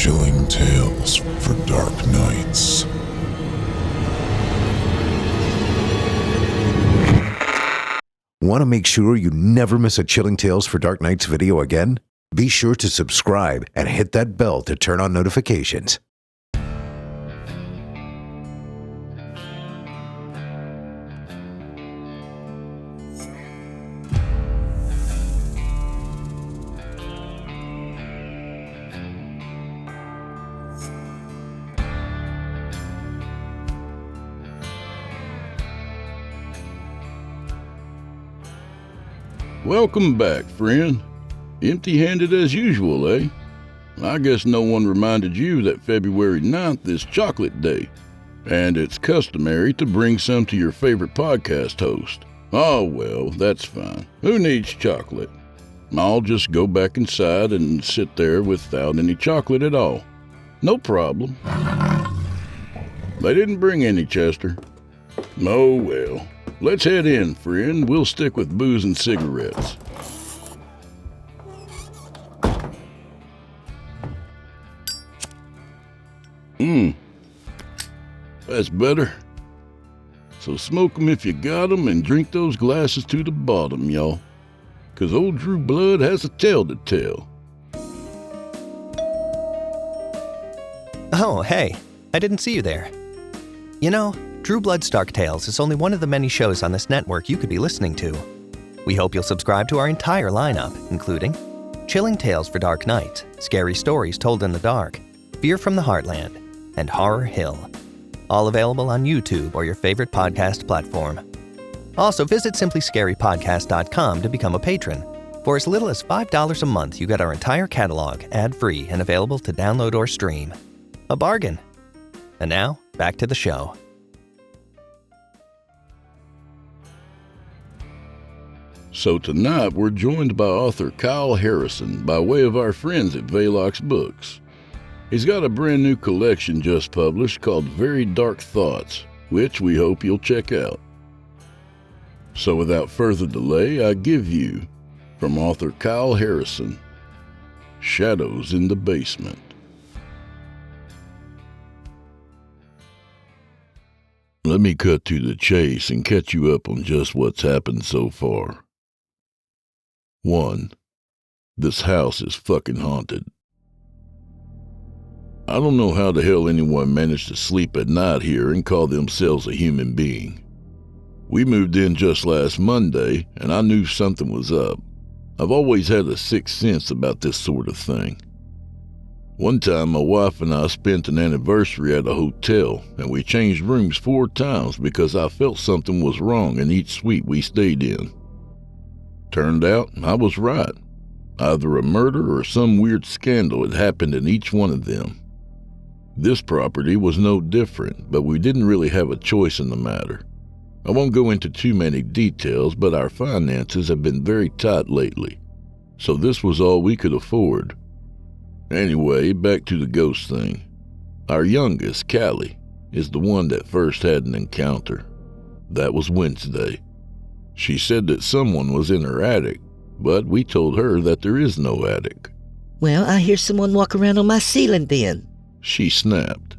Chilling tales for dark nights. Want to make sure you never miss a Chilling Tales for Dark Nights video again? Be sure to subscribe and hit that bell to turn on notifications. Welcome back, friend. Empty-handed as usual, eh? I guess no one reminded you that February 9th is Chocolate Day, and it's customary to bring some to your favorite podcast host. Oh well, that's fine. Who needs chocolate? I'll just go back inside and sit there without any chocolate at all. No problem. They didn't bring any, Chester. Oh well. Let's head in, friend. We'll stick with booze and cigarettes. That's better. So smoke 'em if you got 'em and drink those glasses to the bottom, y'all. 'Cause old Drew Blood has a tale to tell. Oh, hey. I didn't see you there. You know, Drew Blood's Dark Tales is only one of the many shows on this network you could be listening to. We hope you'll subscribe to our entire lineup, including Chilling Tales for Dark Nights, Scary Stories Told in the Dark, Fear from the Heartland, and Horror Hill. All available on YouTube or your favorite podcast platform. Also, visit simplyscarypodcast.com to become a patron. For as little as $5 a month, you get our entire catalog ad-free and available to download or stream. A bargain. And now, back to the show. So tonight we're joined by author Kyle Harrison by way of our friends at Velox Books. He's got a brand new collection just published called Very Dark Thoughts, which we hope you'll check out. So without further delay, I give you, from author Kyle Harrison, Shadows in the Basement. Let me cut to the chase and catch you up on just what's happened so far. 1. This house is fucking haunted. I don't know how the hell anyone managed to sleep at night here and call themselves a human being. We moved in just last Monday, and I knew something was up. I've always had a sixth sense about this sort of thing. One time, my wife and I spent an anniversary at a hotel, and we changed rooms 4 times because I felt something was wrong in each suite we stayed in. Turned out, I was right. Either a murder or some weird scandal had happened in each one of them. This property was no different, but we didn't really have a choice in the matter. I won't go into too many details, but our finances have been very tight lately, so this was all we could afford. Anyway, back to the ghost thing. Our youngest, Callie, is the one that first had an encounter. That was Wednesday. She said that someone was in her attic, but we told her that there is no attic. Well, I hear someone walk around on my ceiling then. She snapped.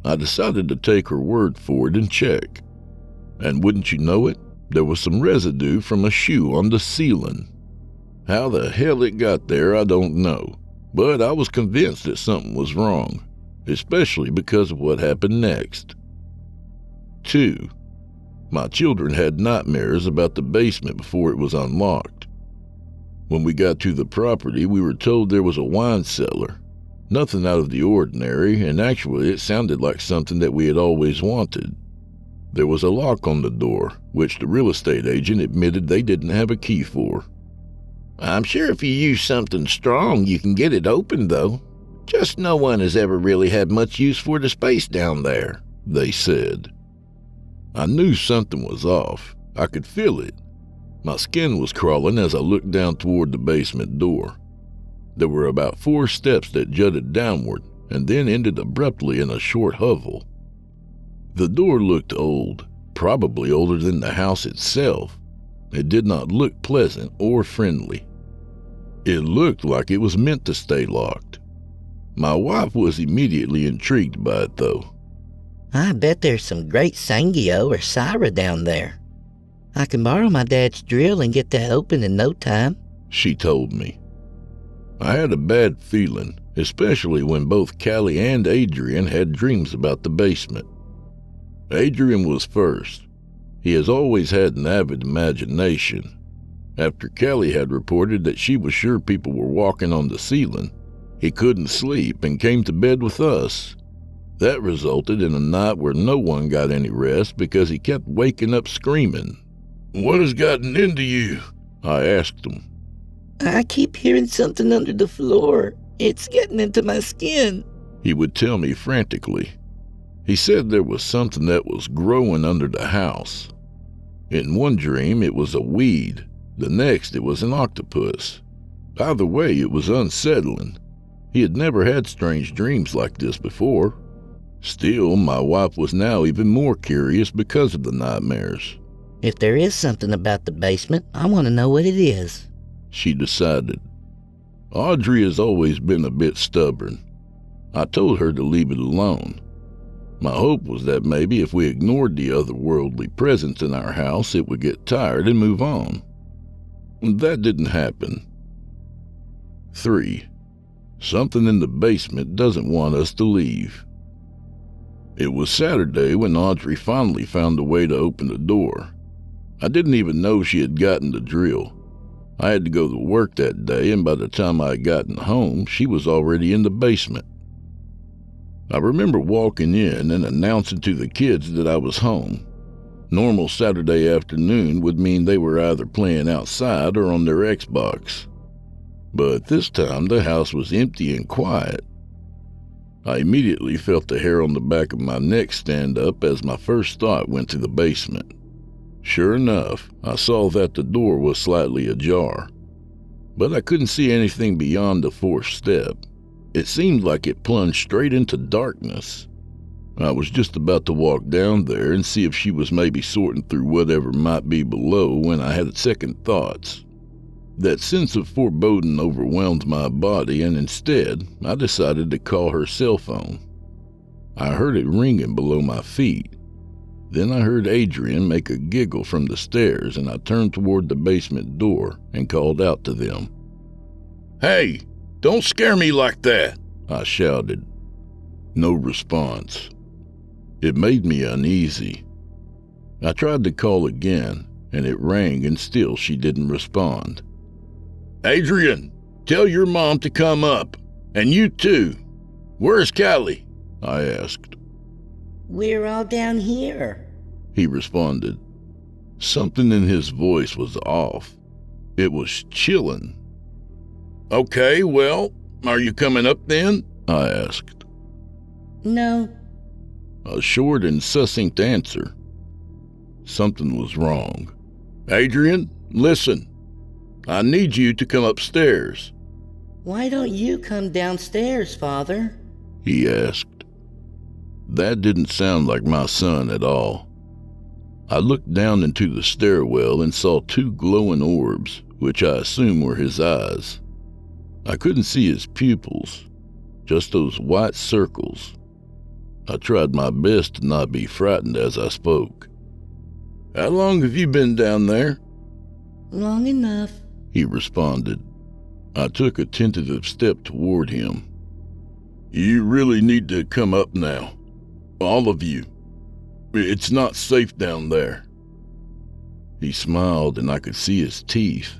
I decided to take her word for it and check. And wouldn't you know it, there was some residue from a shoe on the ceiling. How the hell it got there, I don't know, but I was convinced that something was wrong, especially because of what happened next. 2. My children had nightmares about the basement before it was unlocked. When we got to the property, we were told there was a wine cellar. Nothing out of the ordinary, and actually it sounded like something that we had always wanted. There was a lock on the door, which the real estate agent admitted they didn't have a key for. I'm sure if you use something strong, you can get it open, though. Just no one has ever really had much use for the space down there, they said. I knew something was off. I could feel it. My skin was crawling as I looked down toward the basement door. There were about 4 steps that jutted downward and then ended abruptly in a short hovel. The door looked old, probably older than the house itself. It did not look pleasant or friendly. It looked like it was meant to stay locked. My wife was immediately intrigued by it, though. I bet there's some great Sangio or Syra down there. I can borrow my dad's drill and get that open in no time, she told me. I had a bad feeling, especially when both Callie and Adrian had dreams about the basement. Adrian was first. He has always had an avid imagination. After Callie had reported that she was sure people were walking on the ceiling, he couldn't sleep and came to bed with us. That resulted in a night where no one got any rest because he kept waking up screaming. "What has gotten into you?" I asked him. I keep hearing something under the floor. It's getting into my skin, he would tell me frantically. He said there was something that was growing under the house. In one dream, it was a weed. The next, it was an octopus. Either way, it was unsettling. He had never had strange dreams like this before. Still, my wife was now even more curious because of the nightmares. If there is something about the basement, I want to know what it is, she decided. Audrey has always been a bit stubborn. I told her to leave it alone. My hope was that maybe if we ignored the otherworldly presence in our house, it would get tired and move on. That didn't happen. 3. Something in the basement doesn't want us to leave. It was Saturday when Audrey finally found a way to open the door. I didn't even know she had gotten the drill. I had to go to work that day, and by the time I had gotten home, she was already in the basement. I remember walking in and announcing to the kids that I was home. Normal Saturday afternoon would mean they were either playing outside or on their Xbox. But this time the house was empty and quiet. I immediately felt the hair on the back of my neck stand up as my first thought went to the basement. Sure enough, I saw that the door was slightly ajar. But I couldn't see anything beyond the fourth step. It seemed like it plunged straight into darkness. I was just about to walk down there and see if she was maybe sorting through whatever might be below when I had second thoughts. That sense of foreboding overwhelmed my body, and instead, I decided to call her cell phone. I heard it ringing below my feet. Then I heard Adrian make a giggle from the stairs, and I turned toward the basement door and called out to them. "Hey, don't scare me like that," I shouted. No response. It made me uneasy. I tried to call again, and it rang, and still she didn't respond. "Adrian, tell your mom to come up. And you too. Where's Callie?" I asked. We're all down here, he responded. Something in his voice was off. It was chilling. "Okay, well, are you coming up then?" I asked. No. A short and succinct answer. Something was wrong. "Adrian, listen. I need you to come upstairs." Why don't you come downstairs, Father? He asked. That didn't sound like my son at all. I looked down into the stairwell and saw 2 glowing orbs, which I assume were his eyes. I couldn't see his pupils, just those white circles. I tried my best to not be frightened as I spoke. "How long have you been down there?" Long enough, he responded. I took a tentative step toward him. "You really need to come up now. All of you. It's not safe down there." He smiled and I could see his teeth.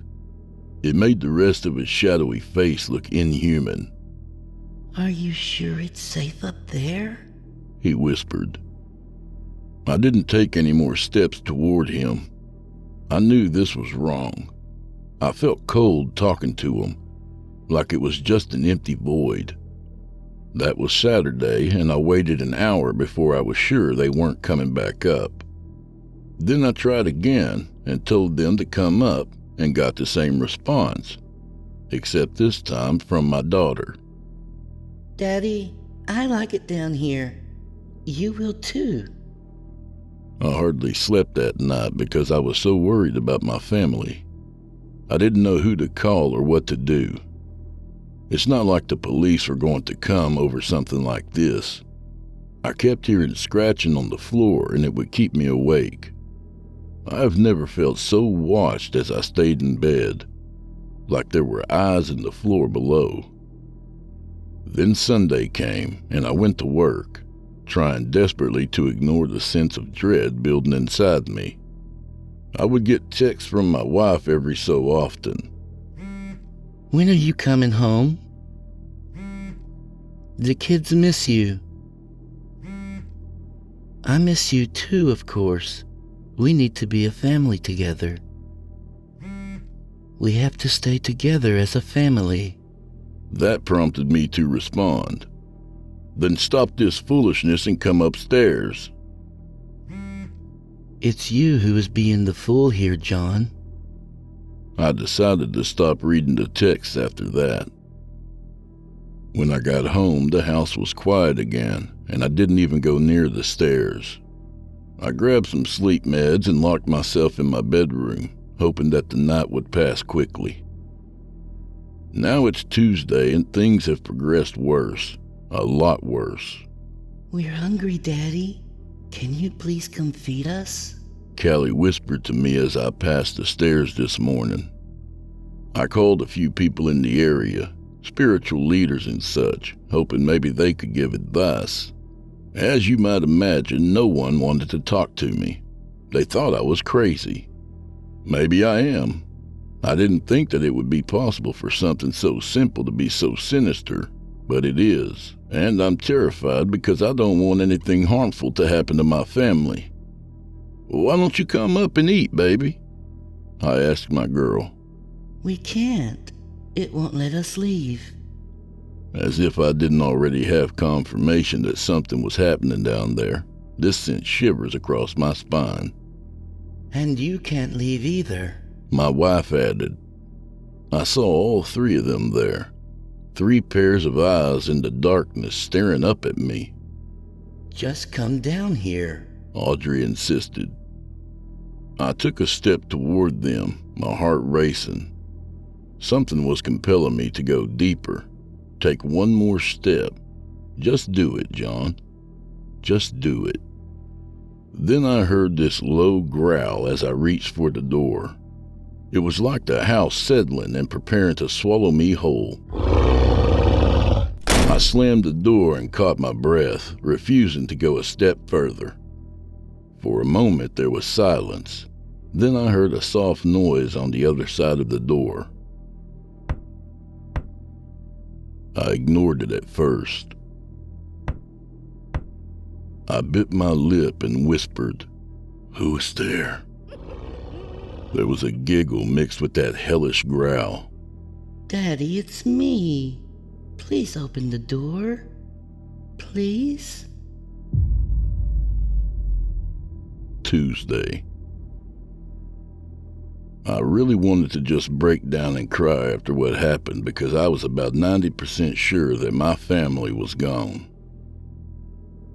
It made the rest of his shadowy face look inhuman. Are you sure it's safe up there? He whispered. I didn't take any more steps toward him. I knew this was wrong. I felt cold talking to him, like it was just an empty void. That was Saturday, and I waited an hour before I was sure they weren't coming back up. Then I tried again and told them to come up and got the same response, except this time from my daughter. Daddy, I like it down here. You will too. I hardly slept that night because I was so worried about my family. I didn't know who to call or what to do. It's not like the police are going to come over something like this. I kept hearing scratching on the floor and it would keep me awake. I've never felt so watched as I stayed in bed, like there were eyes in the floor below. Then Sunday came and I went to work, trying desperately to ignore the sense of dread building inside me. I would get texts from my wife every so often. When are you coming home? The kids miss you. I miss you too, of course. We need to be a family together. We have to stay together as a family. That prompted me to respond. Then stop this foolishness and come upstairs. It's you who is being the fool here, John. I decided to stop reading the texts after that. When I got home, the house was quiet again, and I didn't even go near the stairs. I grabbed some sleep meds and locked myself in my bedroom, hoping that the night would pass quickly. Now it's Tuesday and things have progressed worse, a lot worse. We're hungry, Daddy. Can you please come feed us? Callie whispered to me as I passed the stairs this morning. I called a few people in the area, spiritual leaders and such, hoping maybe they could give advice. As you might imagine, no one wanted to talk to me. They thought I was crazy. Maybe I am. I didn't think that it would be possible for something so simple to be so sinister, but it is, and I'm terrified because I don't want anything harmful to happen to my family. Why don't you come up and eat, baby? I asked my girl. We can't. It won't let us leave. As if I didn't already have confirmation that something was happening down there. This sent shivers across my spine. And you can't leave either. My wife added. I saw all three of them there. 3 pairs of eyes in the darkness staring up at me. Just come down here, Audrey insisted. I took a step toward them, my heart racing. Something was compelling me to go deeper. Take one more step. Just do it, John. Just do it. Then I heard this low growl as I reached for the door. It was like the house settling and preparing to swallow me whole. I slammed the door and caught my breath, refusing to go a step further. For a moment there was silence. Then I heard a soft noise on the other side of the door. I ignored it at first. I bit my lip and whispered, "Who is there?" There was a giggle mixed with that hellish growl. Daddy, it's me. Please open the door. Please? Tuesday. I really wanted to just break down and cry after what happened because I was about 90% sure that my family was gone.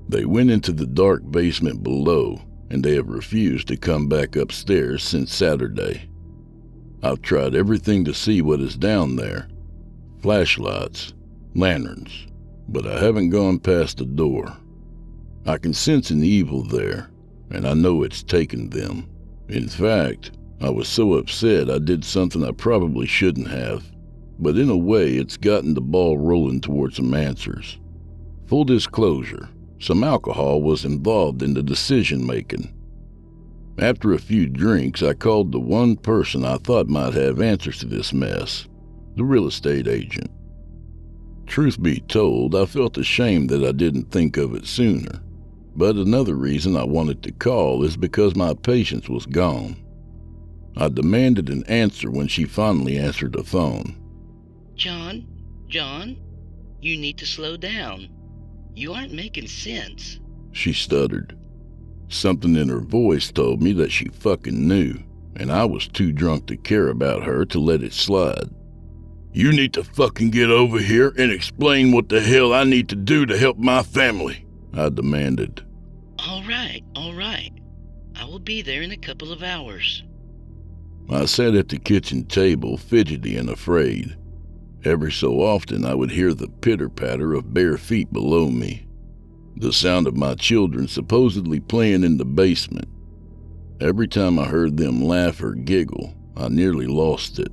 They went into the dark basement below, and they have refused to come back upstairs since Saturday. I've tried everything to see what is down there. Flashlights, lanterns, but I haven't gone past the door. I can sense an evil there, and I know it's taken them. In fact, I was so upset I did something I probably shouldn't have, but in a way it's gotten the ball rolling towards some answers. Full disclosure, some alcohol was involved in the decision-making. After a few drinks, I called the one person I thought might have answers to this mess, the real estate agent. Truth be told, I felt ashamed that I didn't think of it sooner, but another reason I wanted to call is because my patience was gone. I demanded an answer when she finally answered the phone. John, you need to slow down. You aren't making sense. She stuttered. Something in her voice told me that she fucking knew, and I was too drunk to care about her to let it slide. You need to fucking get over here and explain what the hell I need to do to help my family, I demanded. All right. I will be there in a couple of hours. I sat at the kitchen table, fidgety and afraid. Every so often I would hear the pitter-patter of bare feet below me, the sound of my children supposedly playing in the basement. Every time I heard them laugh or giggle, I nearly lost it.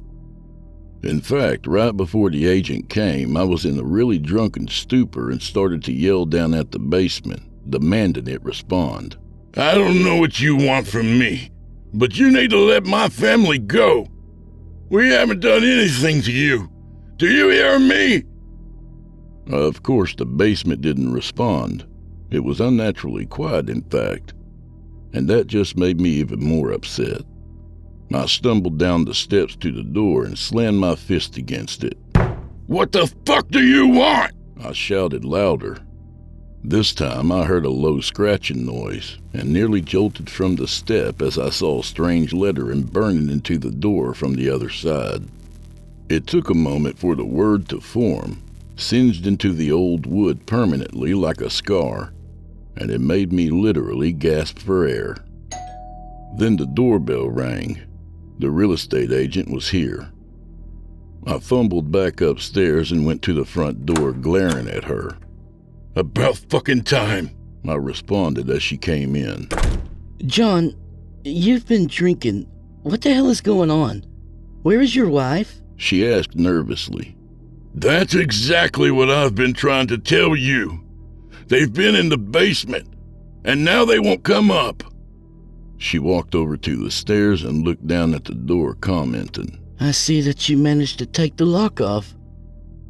In fact, right before the agent came, I was in a really drunken stupor and started to yell down at the basement, demanding it respond. I don't know what you want from me, but you need to let my family go. We haven't done anything to you. Do you hear me? Of course, the basement didn't respond. It was unnaturally quiet, in fact, and that just made me even more upset. I stumbled down the steps to the door and slammed my fist against it. What the fuck do you want? I shouted louder. This time I heard a low scratching noise and nearly jolted from the step as I saw strange lettering burning into the door from the other side. It took a moment for the word to form, singed into the old wood permanently like a scar, and it made me literally gasp for air. Then the doorbell rang. The real estate agent was here. I fumbled back upstairs and went to the front door, glaring at her. About fucking time, I responded as she came in. John, you've been drinking. What the hell is going on? Where is your wife? She asked nervously. That's exactly what I've been trying to tell you. They've been in the basement, and now they won't come up. She walked over to the stairs and looked down at the door, commenting. I see that you managed to take the lock off.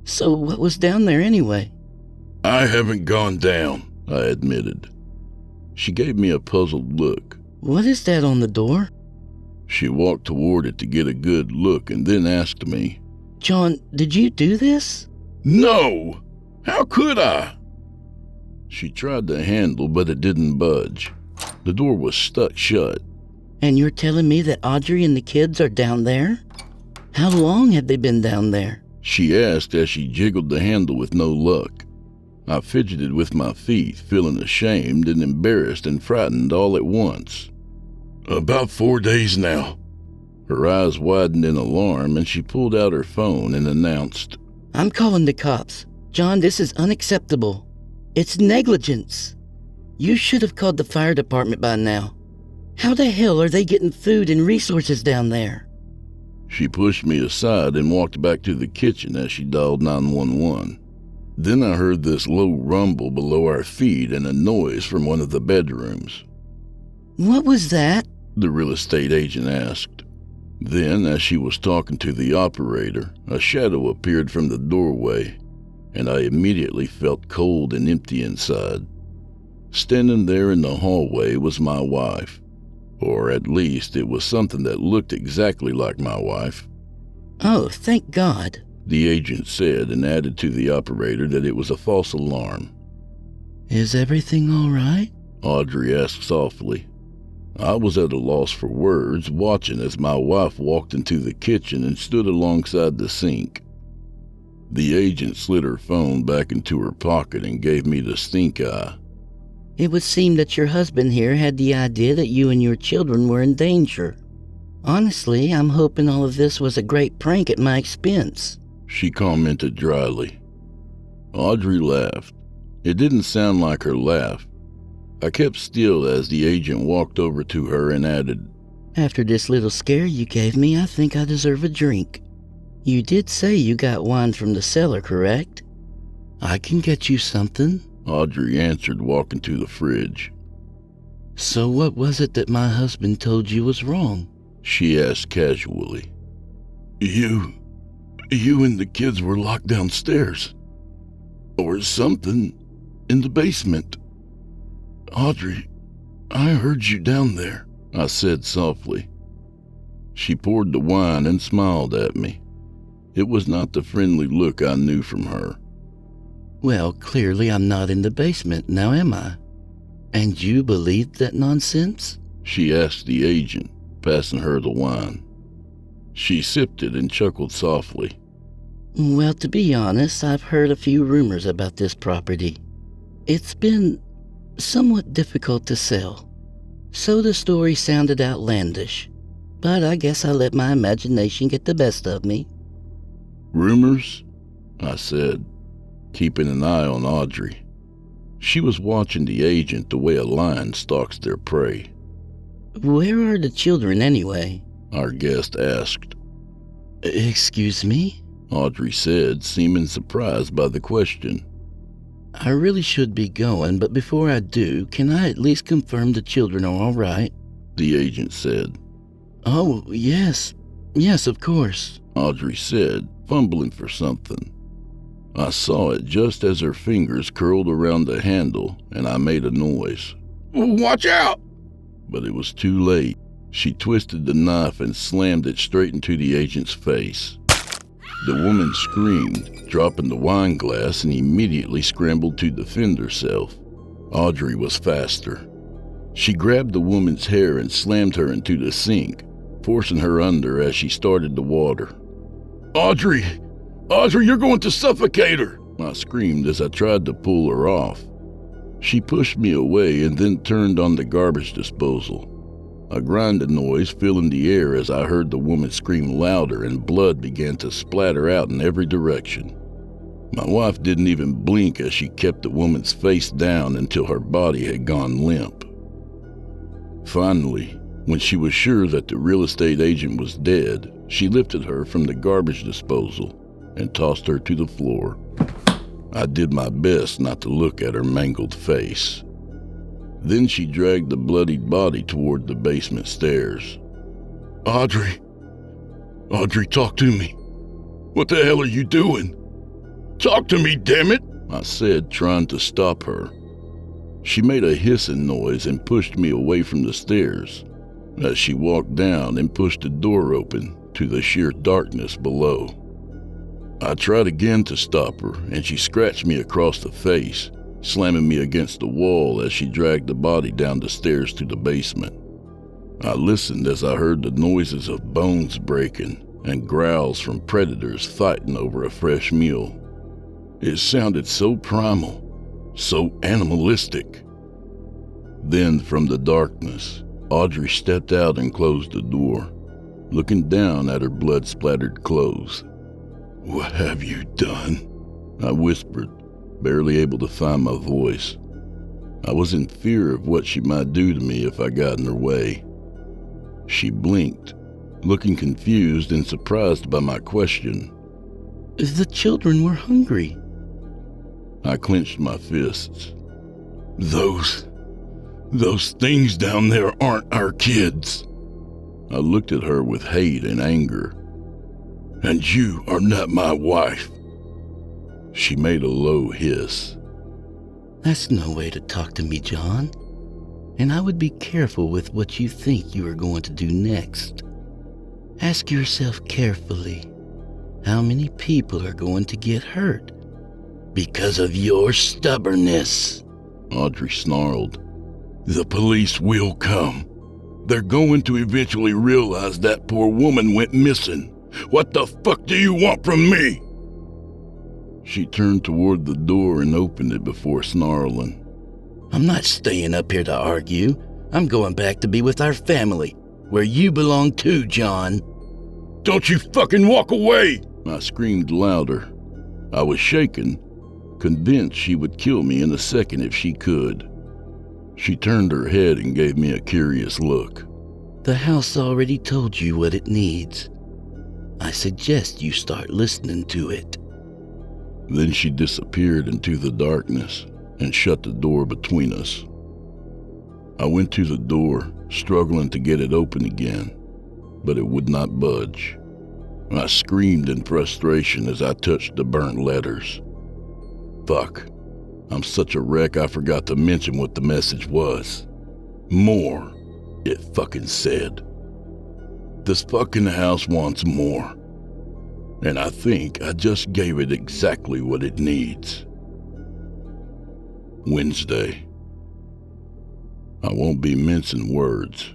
So what was down there anyway? I haven't gone down, I admitted. She gave me a puzzled look. What is that on the door? She walked toward it to get a good look and then asked me, John, did you do this? No! How could I? She tried the handle, but it didn't budge. The door was stuck shut. And you're telling me that Audrey and the kids are down there? How long have they been down there? She asked as she jiggled the handle with no luck. I fidgeted with my feet, feeling ashamed and embarrassed and frightened all at once. About 4 days now. Her eyes widened in alarm and she pulled out her phone and announced, I'm calling the cops. John, this is unacceptable. It's negligence. You should have called the fire department by now. How the hell are they getting food and resources down there? She pushed me aside and walked back to the kitchen as she dialed 911. Then I heard this low rumble below our feet and a noise from one of the bedrooms. What was that? The real estate agent asked. Then, as she was talking to the operator, a shadow appeared from the doorway, and I immediately felt cold and empty inside. Standing there in the hallway was my wife, or at least it was something that looked exactly like my wife. Oh, thank God, the agent said and added to the operator that it was a false alarm. Is everything all right? Audrey asked softly. I was at a loss for words, watching as my wife walked into the kitchen and stood alongside the sink. The agent slid her phone back into her pocket and gave me the stink eye. It would seem that your husband here had the idea that you and your children were in danger. Honestly, I'm hoping all of this was a great prank at my expense, she commented dryly. Audrey laughed. It didn't sound like her laugh. I kept still as the agent walked over to her and added, After this little scare you gave me, I think I deserve a drink. You did say you got wine from the cellar, correct? I can get you something, Audrey answered, walking to the fridge. So what was it that my husband told you was wrong? She asked casually. You and the kids were locked downstairs. Or something in the basement. Audrey, I heard you down there, I said softly. She poured the wine and smiled at me. It was not the friendly look I knew from her. Well, clearly I'm not in the basement, now am I? And you believed that nonsense? She asked the agent, passing her the wine. She sipped it and chuckled softly. Well, to be honest, I've heard a few rumors about this property. It's been somewhat difficult to sell, so the story sounded outlandish, but I guess I let my imagination get the best of me. Rumors? I said, keeping an eye on Audrey. She was watching the agent the way a lion stalks their prey. Where are the children anyway? Our guest asked. Excuse me? Audrey said, seeming surprised by the question. I really should be going, but before I do, can I at least confirm the children are all right? The agent said. Oh, yes. Yes, of course. Audrey said, fumbling for something. I saw it just as her fingers curled around the handle, and I made a noise. Watch out! But it was too late. She twisted the knife and slammed it straight into the agent's face. The woman screamed, dropping the wine glass, and immediately scrambled to defend herself. Audrey was faster. She grabbed the woman's hair and slammed her into the sink, forcing her under as she started the water. Audrey! Audrey, you're going to suffocate her! I screamed as I tried to pull her off. She pushed me away and then turned on the garbage disposal. A grinding noise filled the air as I heard the woman scream louder and blood began to splatter out in every direction. My wife didn't even blink as she kept the woman's face down until her body had gone limp. Finally, when she was sure that the real estate agent was dead, she lifted her from the garbage disposal and tossed her to the floor. I did my best not to look at her mangled face. Then she dragged the bloodied body toward the basement stairs. Audrey! Audrey, talk to me. What the hell are you doing? Talk to me, damn it! I said, trying to stop her. She made a hissing noise and pushed me away from the stairs as she walked down and pushed the door open to the sheer darkness below. I tried again to stop her, and she scratched me across the face, slamming me against the wall as she dragged the body down the stairs to the basement. I listened as I heard the noises of bones breaking and growls from predators fighting over a fresh meal. It sounded so primal, so animalistic. Then, from the darkness, Audrey stepped out and closed the door, looking down at her blood-splattered clothes. What have you done? I whispered, barely able to find my voice. I was in fear of what she might do to me if I got in her way. She blinked, looking confused and surprised by my question. The children were hungry. I clenched my fists. Those things down there aren't our kids. I looked at her with hate and anger. And you are not my wife. She made a low hiss. That's no way to talk to me, John. And I would be careful with what you think you are going to do next. Ask yourself carefully, how many people are going to get hurt because of your stubbornness? Audrey snarled. The police will come. They're going to eventually realize that poor woman went missing. What the fuck do you want from me? She turned toward the door and opened it before snarling. I'm not staying up here to argue. I'm going back to be with our family, where you belong too, John. Don't you fucking walk away! I screamed louder. I was shaken, convinced she would kill me in a second if she could. She turned her head and gave me a curious look. The house already told you what it needs. I suggest you start listening to it. Then she disappeared into the darkness and shut the door between us. I went to the door, struggling to get it open again, but it would not budge. I screamed in frustration as I touched the burnt letters. Fuck, I'm such a wreck I forgot to mention what the message was. More, it fucking said. This fucking house wants more. And I think I just gave it exactly what it needs. Wednesday. I won't be mincing words.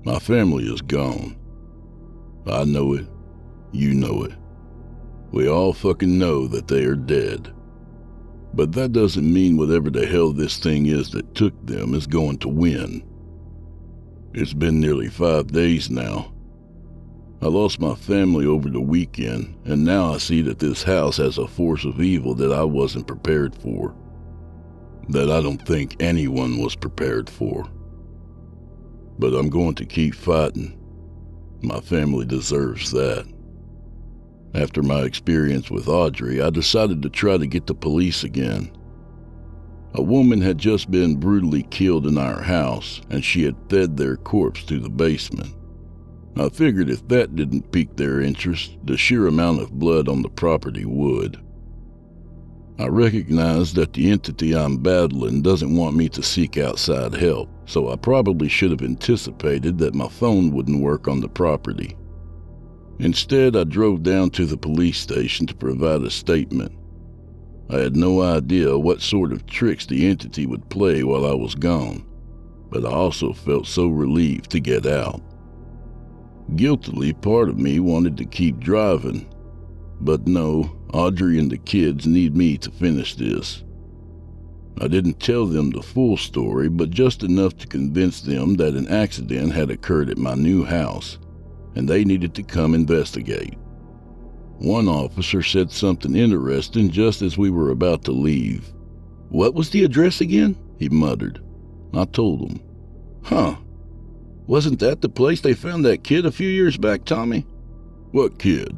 My family is gone. I know it. You know it. We all fucking know that they are dead. But that doesn't mean whatever the hell this thing is that took them is going to win. It's been nearly 5 days now. I lost my family over the weekend, and now I see that this house has a force of evil that I wasn't prepared for. That I don't think anyone was prepared for. But I'm going to keep fighting. My family deserves that. After my experience with Audrey, I decided to try to get the police again. A woman had just been brutally killed in our house, and she had fed their corpse to the basement. I figured if that didn't pique their interest, the sheer amount of blood on the property would. I recognize that the entity I'm battling doesn't want me to seek outside help, so I probably should have anticipated that my phone wouldn't work on the property. Instead, I drove down to the police station to provide a statement. I had no idea what sort of tricks the entity would play while I was gone, but I also felt so relieved to get out. Guiltily, part of me wanted to keep driving, but no, Audrey and the kids need me to finish this. I didn't tell them the full story, but just enough to convince them that an accident had occurred at my new house, and they needed to come investigate. One officer said something interesting just as we were about to leave. "What was the address again?" he muttered. I told him. "Huh. Wasn't that the place they found that kid a few years back, Tommy?" "What kid?"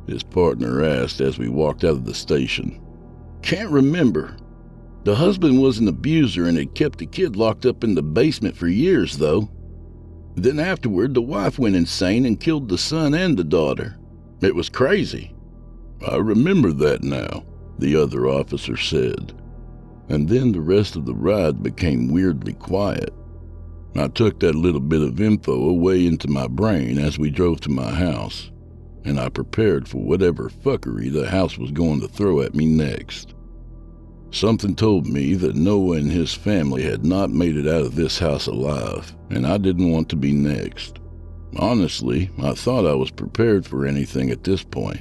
his partner asked as we walked out of the station. "Can't remember. The husband was an abuser and had kept the kid locked up in the basement for years, though. Then afterward, the wife went insane and killed the son and the daughter. It was crazy." "I remember that now," the other officer said. And then the rest of the ride became weirdly quiet. I took that little bit of info away into my brain as we drove to my house, and I prepared for whatever fuckery the house was going to throw at me next. Something told me that Noah and his family had not made it out of this house alive, and I didn't want to be next. Honestly, I thought I was prepared for anything at this point,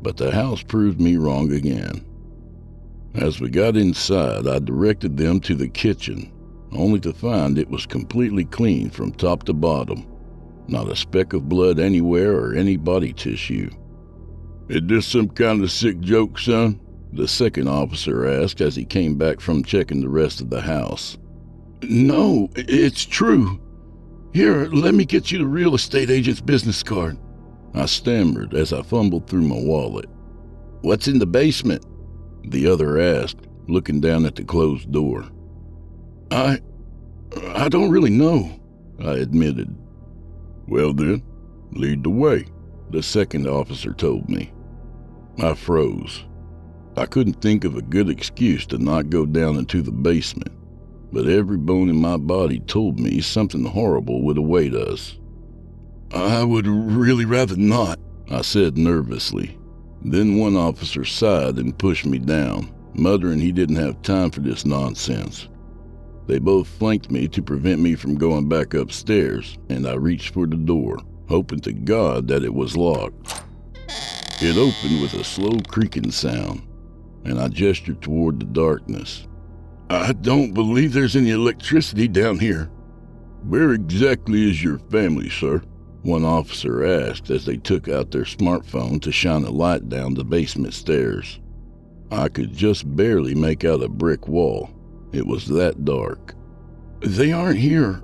but the house proved me wrong again. As we got inside, I directed them to the kitchen, only to find it was completely clean from top to bottom. Not a speck of blood anywhere or any body tissue. "Is this some kind of sick joke, son?" the second officer asked as he came back from checking the rest of the house. "No, it's true. Here, let me get you the real estate agent's business card," I stammered as I fumbled through my wallet. "What's in the basement?" the other asked, looking down at the closed door. I don't really know," I admitted. "Well then, lead the way," the second officer told me. I froze. I couldn't think of a good excuse to not go down into the basement, but every bone in my body told me something horrible would await us. "I would really rather not," I said nervously. Then one officer sighed and pushed me down, muttering he didn't have time for this nonsense. They both flanked me to prevent me from going back upstairs, and I reached for the door, hoping to God that it was locked. It opened with a slow creaking sound, and I gestured toward the darkness. "I don't believe there's any electricity down here." "Where exactly is your family, sir?" one officer asked as they took out their smartphone to shine a light down the basement stairs. I could just barely make out a brick wall. It was that dark. "They aren't here.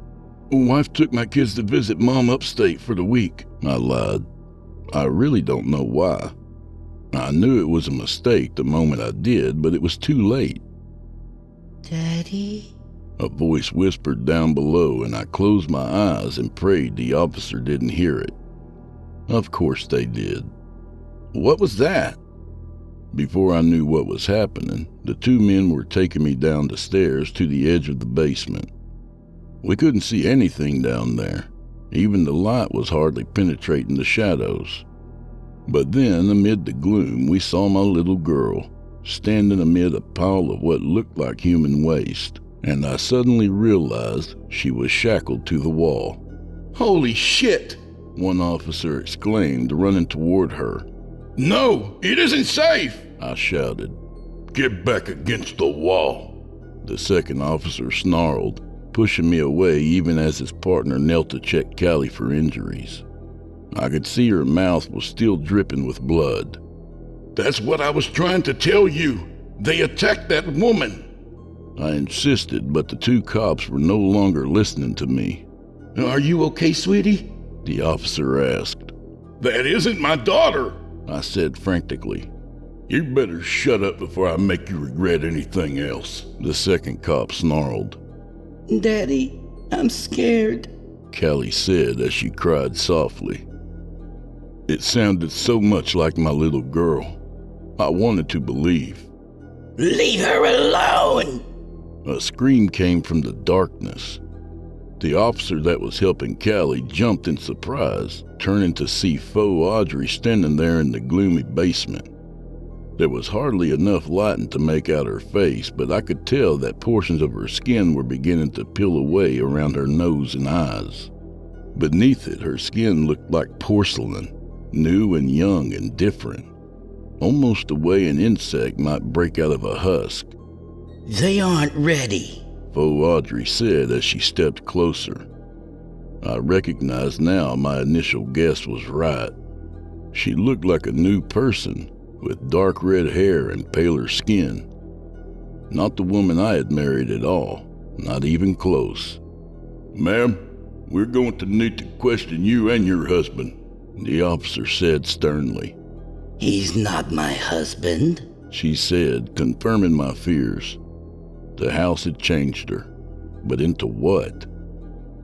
Wife took my kids to visit Mom upstate for the week," I lied. I really don't know why. I knew it was a mistake the moment I did, but it was too late. "Daddy?" A voice whispered down below, and I closed my eyes and prayed the officer didn't hear it. Of course they did. "What was that?" Before I knew what was happening, the two men were taking me down the stairs to the edge of the basement. We couldn't see anything down there. Even the light was hardly penetrating the shadows. But then, amid the gloom, we saw my little girl, standing amid a pile of what looked like human waste, and I suddenly realized she was shackled to the wall. "Holy shit!" one officer exclaimed, running toward her. "No, it isn't safe!" I shouted. "Get back against the wall!" the second officer snarled, pushing me away even as his partner knelt to check Callie for injuries. I could see her mouth was still dripping with blood. That's what I was trying to tell you. They attacked that woman. I insisted, but the two cops were no longer listening to me. Are you okay, sweetie? The officer asked. That isn't my daughter, I said frantically. You better shut up before I make you regret anything else, the second cop snarled. Daddy, I'm scared, Callie said as she cried softly. It sounded so much like my little girl. I wanted to believe. Leave her alone! A scream came from the darkness. The officer that was helping Callie jumped in surprise, turning to see Faux Audrey standing there in the gloomy basement. There was hardly enough lighting to make out her face, but I could tell that portions of her skin were beginning to peel away around her nose and eyes. Beneath it, her skin looked like porcelain, new and young and different, almost the way an insect might break out of a husk. They aren't ready, Faux Audrey said as she stepped closer. I recognized now my initial guess was right. She looked like a new person, with dark red hair and paler skin. Not the woman I had married at all, not even close. Ma'am, we're going to need to question you and your husband, the officer said sternly. He's not my husband, she said, confirming my fears. The house had changed her, but into what?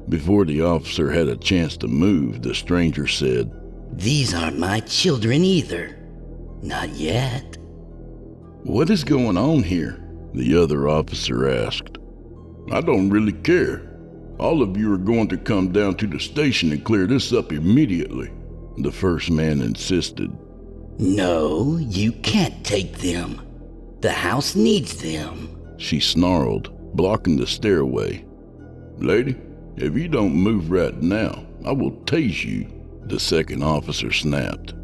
Before the officer had a chance to move, the stranger said, These aren't my children either. Not yet. What is going on here? The other officer asked. I don't really care. All of you are going to come down to the station and clear this up immediately, the first man insisted. No, you can't take them. The house needs them, she snarled, blocking the stairway. Lady, if you don't move right now, I will tase you, the second officer snapped.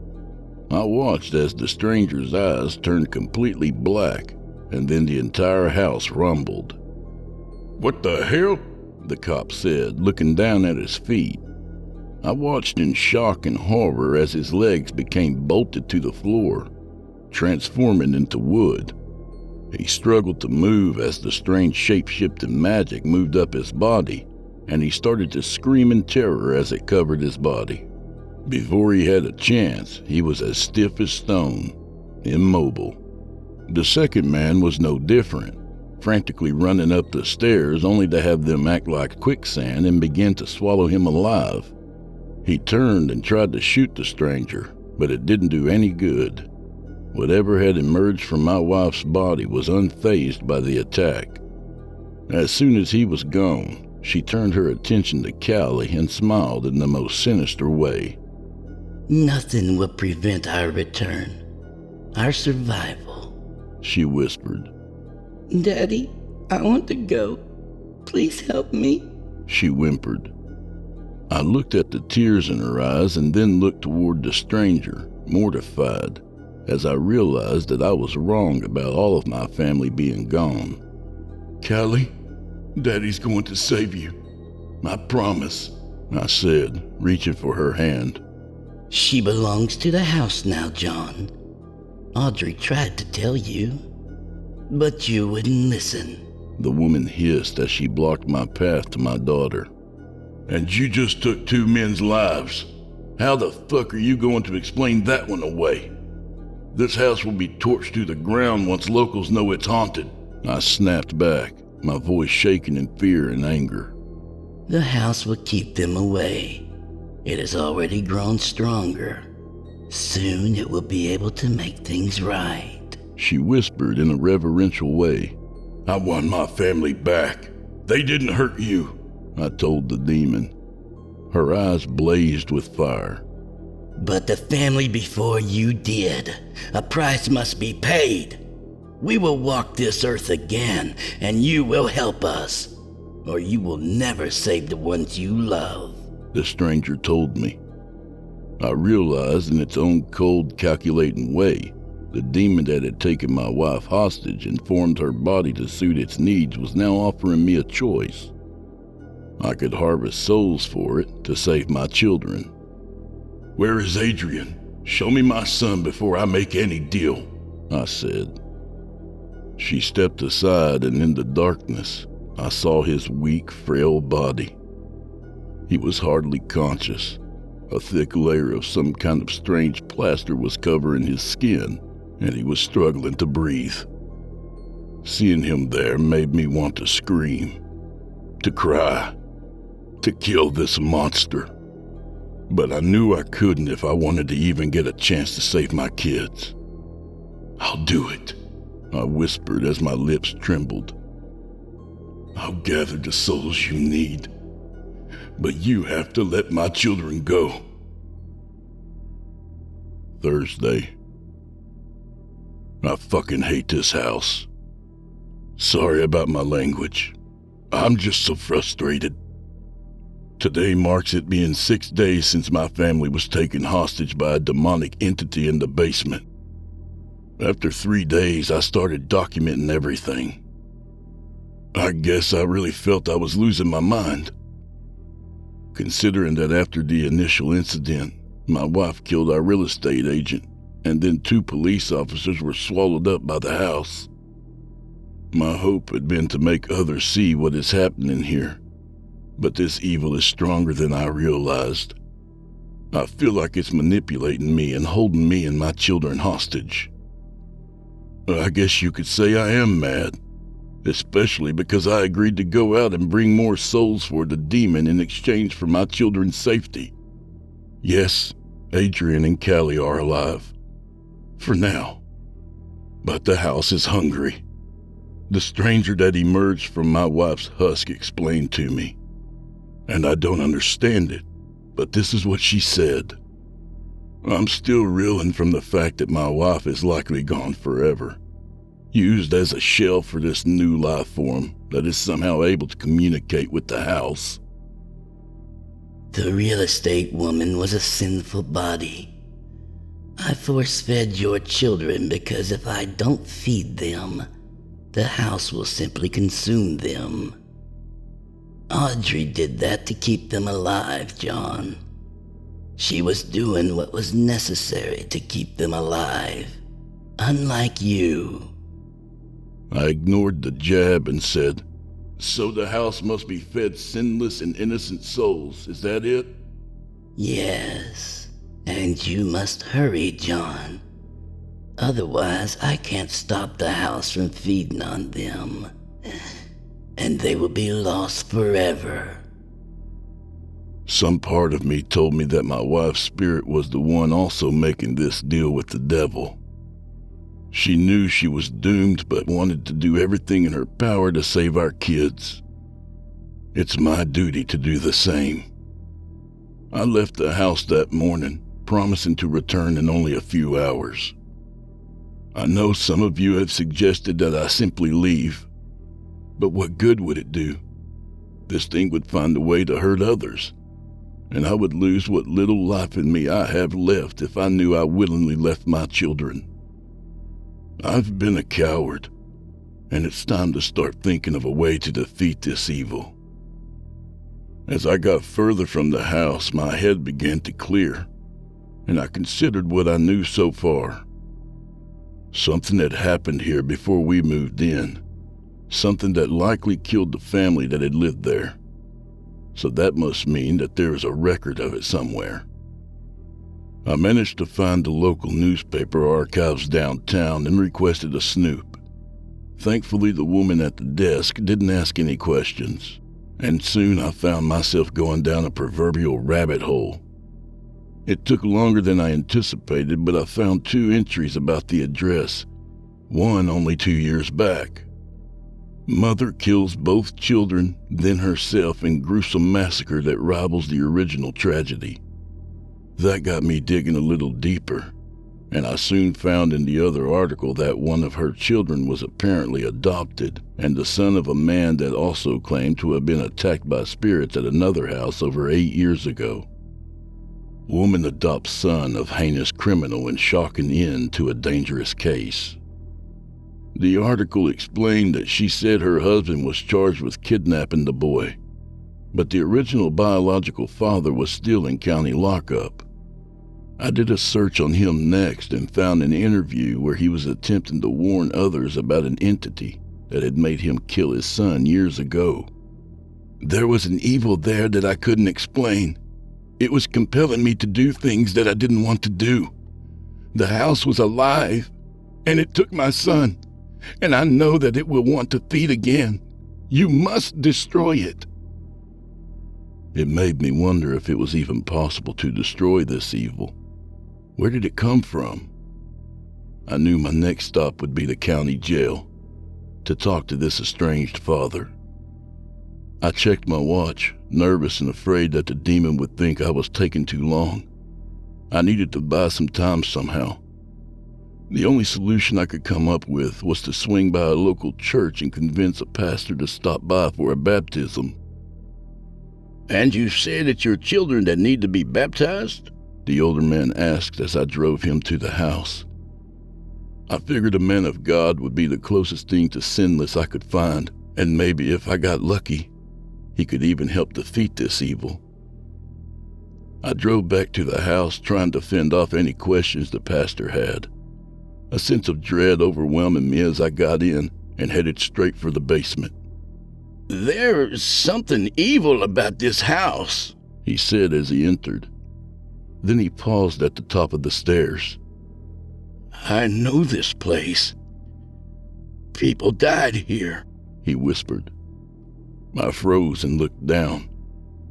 I watched as the stranger's eyes turned completely black, and then the entire house rumbled. What the hell? The cop said, looking down at his feet. I watched in shock and horror as his legs became bolted to the floor, transforming into wood. He struggled to move as the strange shape-shifting magic moved up his body, and he started to scream in terror as it covered his body. Before he had a chance, he was as stiff as stone, immobile. The second man was no different, frantically running up the stairs only to have them act like quicksand and begin to swallow him alive. He turned and tried to shoot the stranger, but it didn't do any good. Whatever had emerged from my wife's body was unfazed by the attack. As soon as he was gone, she turned her attention to Callie and smiled in the most sinister way. Nothing will prevent our return, our survival, she whispered. Daddy, I want to go. Please help me, she whimpered. I looked at the tears in her eyes and then looked toward the stranger, mortified, as I realized that I was wrong about all of my family being gone. Callie, Daddy's going to save you. I promise, I said, reaching for her hand. She belongs to the house now, John. Audrey tried to tell you, but you wouldn't listen, the woman hissed as she blocked my path to my daughter. And you just took 2 men's lives. How the fuck are you going to explain that one away? This house will be torched to the ground once locals know it's haunted, I snapped back, my voice shaking in fear and anger. The house will keep them away. It has already grown stronger. Soon it will be able to make things right, she whispered in a reverential way. I want my family back. They didn't hurt you, I told the demon. Her eyes blazed with fire. But the family before you did. A price must be paid. We will walk this earth again, and you will help us, or you will never save the ones you love, the stranger told me. I realized in its own cold, calculating way, the demon that had taken my wife hostage and formed her body to suit its needs was now offering me a choice. I could harvest souls for it to save my children, Where is Adrian? Show me my son before I make any deal, I said. She stepped aside, and in the darkness, I saw his weak, frail body. He was hardly conscious. A thick layer of some kind of strange plaster was covering his skin, and he was struggling to breathe. Seeing him there made me want to scream, to cry, to kill this monster. But I knew I couldn't if I wanted to even get a chance to save my kids. I'll do it, I whispered as my lips trembled. I'll gather the souls you need, but you have to let my children go. Thursday. I fucking hate this house. Sorry about my language. I'm just so frustrated. Today marks it being 6 days since my family was taken hostage by a demonic entity in the basement. After 3 days, I started documenting everything. I guess I really felt I was losing my mind. Considering that after the initial incident, my wife killed our real estate agent, and then 2 police officers were swallowed up by the house. My hope had been to make others see what is happening here, but this evil is stronger than I realized. I feel like it's manipulating me and holding me and my children hostage. I guess you could say I am mad, especially because I agreed to go out and bring more souls for the demon in exchange for my children's safety. Yes, Adrian and Callie are alive. For now. But the house is hungry. The stranger that emerged from my wife's husk explained to me. And I don't understand it, but this is what she said. I'm still reeling from the fact that my wife is likely gone forever, used as a shell for this new life form that is somehow able to communicate with the house. The real estate woman was a sinful body. I force-fed your children because if I don't feed them, the house will simply consume them. Audrey did that to keep them alive, John. She was doing what was necessary to keep them alive, unlike you. I ignored the jab and said, "So the house must be fed sinless and innocent souls, is that it?" Yes, and you must hurry, John. Otherwise, I can't stop the house from feeding on them, and they will be lost forever. Some part of me told me that my wife's spirit was the one also making this deal with the devil. She knew she was doomed but wanted to do everything in her power to save our kids. It's my duty to do the same. I left the house that morning, promising to return in only a few hours. I know some of you have suggested that I simply leave, but what good would it do? This thing would find a way to hurt others, and I would lose what little life in me I have left if I knew I willingly left my children. I've been a coward, and it's time to start thinking of a way to defeat this evil. As I got further from the house, my head began to clear, and I considered what I knew so far. Something had happened here before we moved in, something that likely killed the family that had lived there. So that must mean that there is a record of it somewhere. I managed to find the local newspaper archives downtown and requested a snoop. Thankfully, the woman at the desk didn't ask any questions, and soon I found myself going down a proverbial rabbit hole. It took longer than I anticipated, but I found 2 entries about the address, one only 2 years back. Mother kills both children, then herself in gruesome massacre that rivals the original tragedy. That got me digging a little deeper, and I soon found in the other article that one of her children was apparently adopted and the son of a man that also claimed to have been attacked by spirits at another house over 8 years ago. Woman adopts son of heinous criminal and shocking end to a dangerous case. The article explained that she said her husband was charged with kidnapping the boy, but the original biological father was still in county lockup. I did a search on him next and found an interview where he was attempting to warn others about an entity that had made him kill his son years ago. There was an evil there that I couldn't explain. It was compelling me to do things that I didn't want to do. The house was alive, and it took my son, and I know that it will want to feed again. You must destroy it. It made me wonder if it was even possible to destroy this evil. Where did it come from? I knew my next stop would be the county jail, to talk to this estranged father. I checked my watch, nervous and afraid that the demon would think I was taking too long. I needed to buy some time somehow. The only solution I could come up with was to swing by a local church and convince a pastor to stop by for a baptism. And you said it's your children that need to be baptized? The older man asked as I drove him to the house. I figured a man of God would be the closest thing to sinless I could find, and maybe if I got lucky, he could even help defeat this evil. I drove back to the house trying to fend off any questions the pastor had. A sense of dread overwhelming me as I got in and headed straight for the basement. There's something evil about this house, he said as he entered. Then he paused at the top of the stairs. I know this place. People died here, he whispered. I froze and looked down,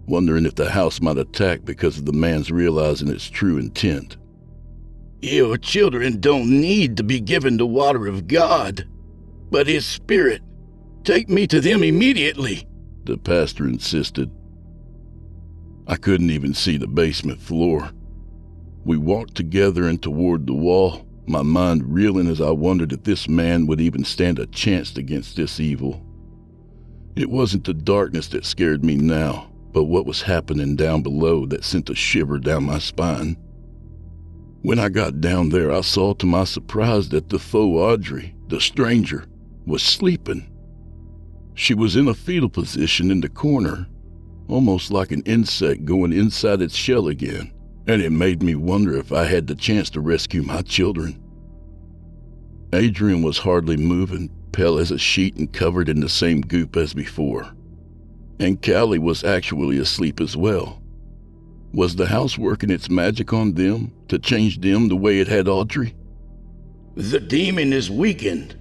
wondering if the house might attack because of the man's realizing its true intent. Your children don't need to be given the water of God, but His Spirit. Take me to them immediately, the pastor insisted. I couldn't even see the basement floor. We walked together and toward the wall, my mind reeling as I wondered if this man would even stand a chance against this evil. It wasn't the darkness that scared me now, but what was happening down below that sent a shiver down my spine. When I got down there, I saw to my surprise that the foe Audrey, the stranger, was sleeping. She was in a fetal position in the corner, almost like an insect going inside its shell again, and it made me wonder if I had the chance to rescue my children. Adrian was hardly moving, pale as a sheet and covered in the same goop as before. And Callie was actually asleep as well. Was the house working its magic on them to change them the way it had Audrey? The demon is weakened.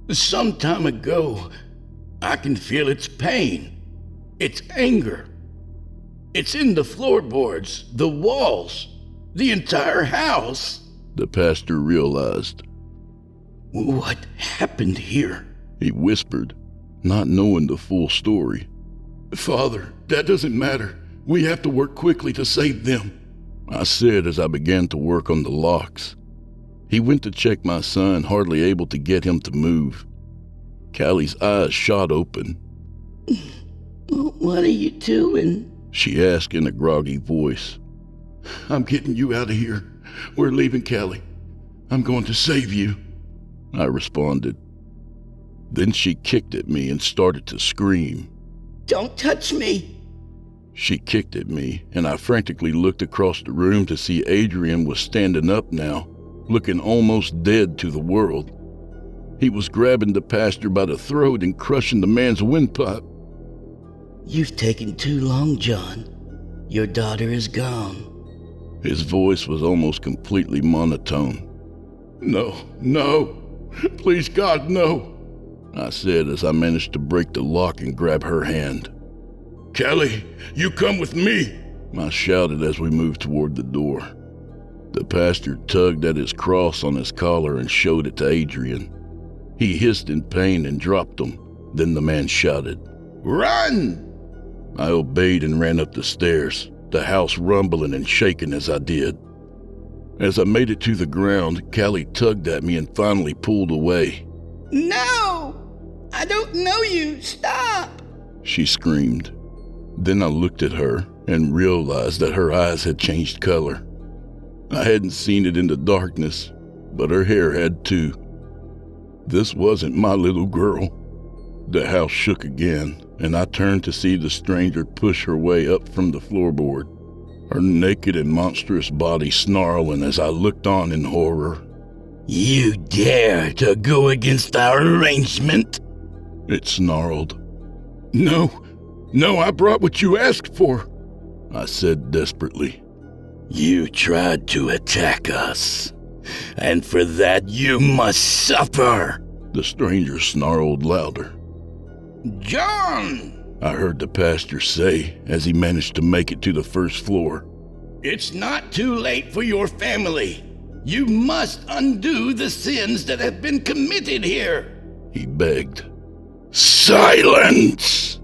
Some time ago, I can feel its pain, its anger. It's in the floorboards, the walls, the entire house, the pastor realized. What happened here? He whispered, not knowing the full story. Father, that doesn't matter. We have to work quickly to save them, I said as I began to work on the locks. He went to check my son, hardly able to get him to move. Callie's eyes shot open. What are you doing? She asked in a groggy voice. I'm getting you out of here. We're leaving Callie. I'm going to save you, I responded. Then she kicked at me and started to scream. Don't touch me! She kicked at me, and I frantically looked across the room to see Adrian was standing up now, looking almost dead to the world. He was grabbing the pastor by the throat and crushing the man's windpipe. You've taken too long, John. Your daughter is gone. His voice was almost completely monotone. No. Please, God, no, I said as I managed to break the lock and grab her hand. Callie, you come with me, I shouted as we moved toward the door. The pastor tugged at his cross on his collar and showed it to Adrian. He hissed in pain and dropped him. Then the man shouted, Run! I obeyed and ran up the stairs, the house rumbling and shaking as I did. As I made it to the ground, Callie tugged at me and finally pulled away. No! I don't know you! Stop! She screamed. Then I looked at her and realized that her eyes had changed color. I hadn't seen it in the darkness, but her hair had too. This wasn't my little girl. The house shook again, and I turned to see the stranger push her way up from the floorboard. her naked and monstrous body snarling as I looked on in horror. You dare to go against our arrangement? It snarled. No, I brought what you asked for, I said desperately. You tried to attack us, and for that you must suffer, the stranger snarled louder. John! I heard the pastor say as he managed to make it to the first floor. It's not too late for your family. You must undo the sins that have been committed here, he begged. Silence!